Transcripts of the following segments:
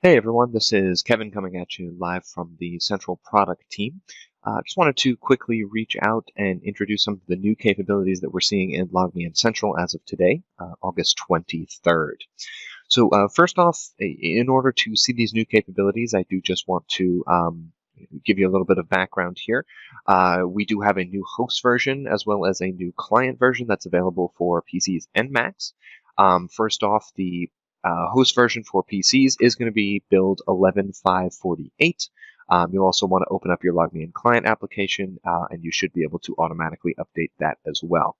Hey everyone, this is Kevin coming at you live from the Central Product team. Just wanted to quickly reach out and introduce some of the new capabilities that we're seeing in LogMeIn Central as of today, August 23rd. So first off, in order to see these new capabilities, I do just want to give you a little bit of background here. We do have a new host version as well as a new client version that's available for PCs and Macs. First off, the host version for PCs is going to be build 11.548. You'll also want to open up your LogMeIn client application, and you should be able to automatically update that as well.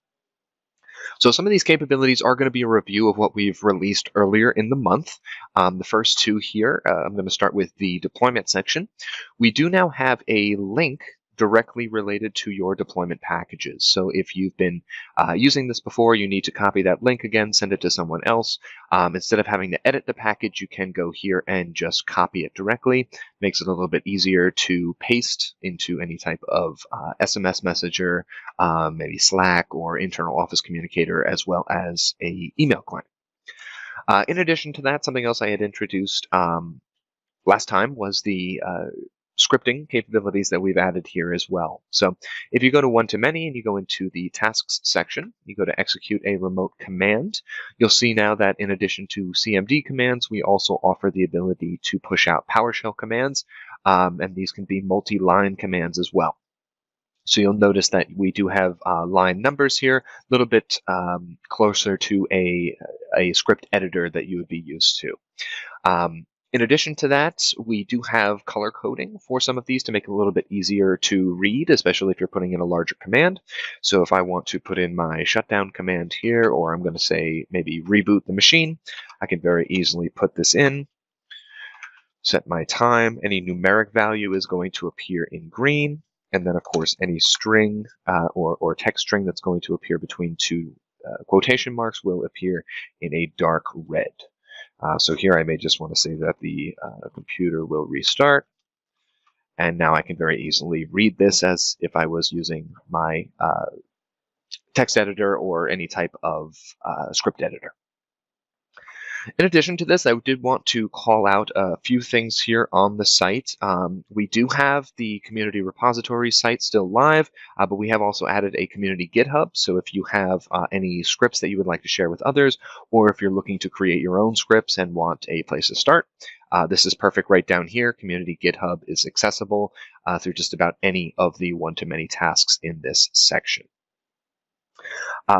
So some of these capabilities are going to be a review of what we've released earlier in the month. The first two here, I'm going to start with the deployment section. We do now have a link directly related to your deployment packages. So if you've been using this before, you need to copy that link again, send it to someone else. Instead of having to edit the package, you can go here and just copy it directly. Makes it a little bit easier to paste into any type of SMS messenger, maybe Slack or internal office communicator, as well as a email client. In addition to that, something else I had introduced last time was the scripting capabilities that we've added here as well. So if you go to one-to-many and you go into the tasks section, you go to execute a remote command, you'll see now that in addition to CMD commands, we also offer the ability to push out PowerShell commands, and these can be multi-line commands as well. So you'll notice that we do have line numbers here, a little bit closer to a script editor that you would be used to. In addition to that, we do have color coding for some of these to make it a little bit easier to read, especially if you're putting in a larger command. So if I want to put in my shutdown command here, or I'm going to say maybe reboot the machine, I can very easily put this in, set my time. Any numeric value is going to appear in green. And then, of course, any string or text string that's going to appear between two quotation marks will appear in a dark red. So here I may just want to say that the computer will restart. And now I can very easily read this as if I was using my text editor or any type of script editor. In addition to this, I did want to call out a few things here on the site. We do have the community repository site still live, but we have also added a community GitHub. So if you have any scripts that you would like to share with others, or if you're looking to create your own scripts and want a place to start, this is perfect right down here. Community GitHub is accessible through just about any of the one-to-many tasks in this section.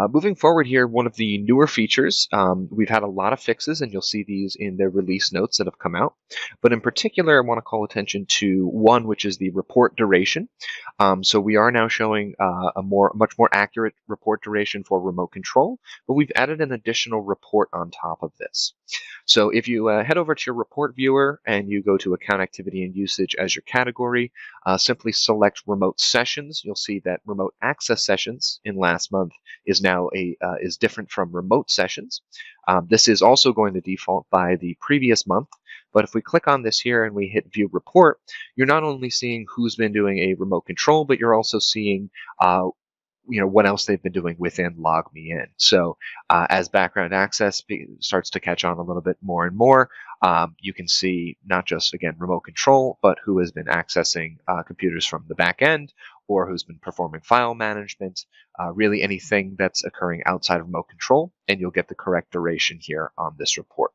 Moving forward here, one of the newer features, we've had a lot of fixes, and you'll see these in the release notes that have come out. But in particular, I want to call attention to one, which is the report duration. So we are now showing a much more accurate report duration for remote control, but we've added an additional report on top of this. So if you head over to your report viewer and you go to account activity and usage as your category, simply select remote sessions. You'll see that remote access sessions in last month is now is different from remote sessions. This is also going to default by the previous month. But if we click on this here and we hit view report, you're not only seeing who's been doing a remote control, but you're also seeing what else they've been doing within LogMeIn. So as background access starts to catch on a little bit more and more, you can see not just, again, remote control, but who has been accessing computers from the back end, or who's been performing file management, really anything that's occurring outside of remote control, and you'll get the correct duration here on this report.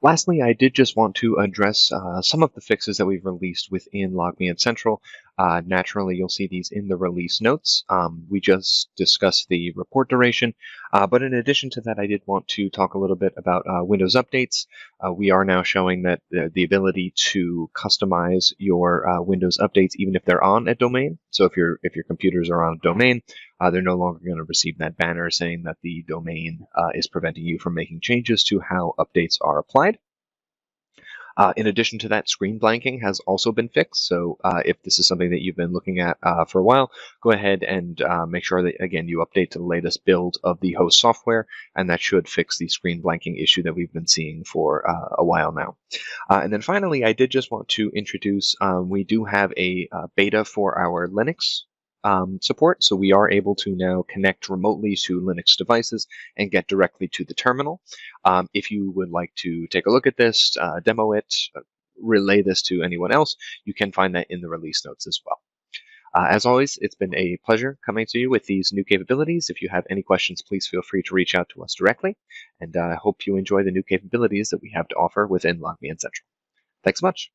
Lastly, I did just want to address some of the fixes that we've released within LogMeIn Central. Naturally, you'll see these in the release notes. We just discussed the report duration, but in addition to that, I did want to talk a little bit about Windows updates. We are now showing that the ability to customize your Windows updates, even if they're on a domain. So if your computers are on a domain, they're no longer going to receive that banner saying that the domain is preventing you from making changes to how updates are applied. In addition to that, screen blanking has also been fixed. So if this is something that you've been looking at for a while, go ahead and make sure that, again, you update to the latest build of the host software, and that should fix the screen blanking issue that we've been seeing for a while now. And then finally, I did just want to introduce, we do have a beta for our Linux support, so we are able to now connect remotely to Linux devices and get directly to the terminal. If you would like to take a look at this, demo it, relay this to anyone else, you can find that in the release notes as well. As always, it's been a pleasure coming to you with these new capabilities. If you have any questions, please feel free to reach out to us directly. And I hope you enjoy the new capabilities that we have to offer within LogMeIn Central. Thanks so much.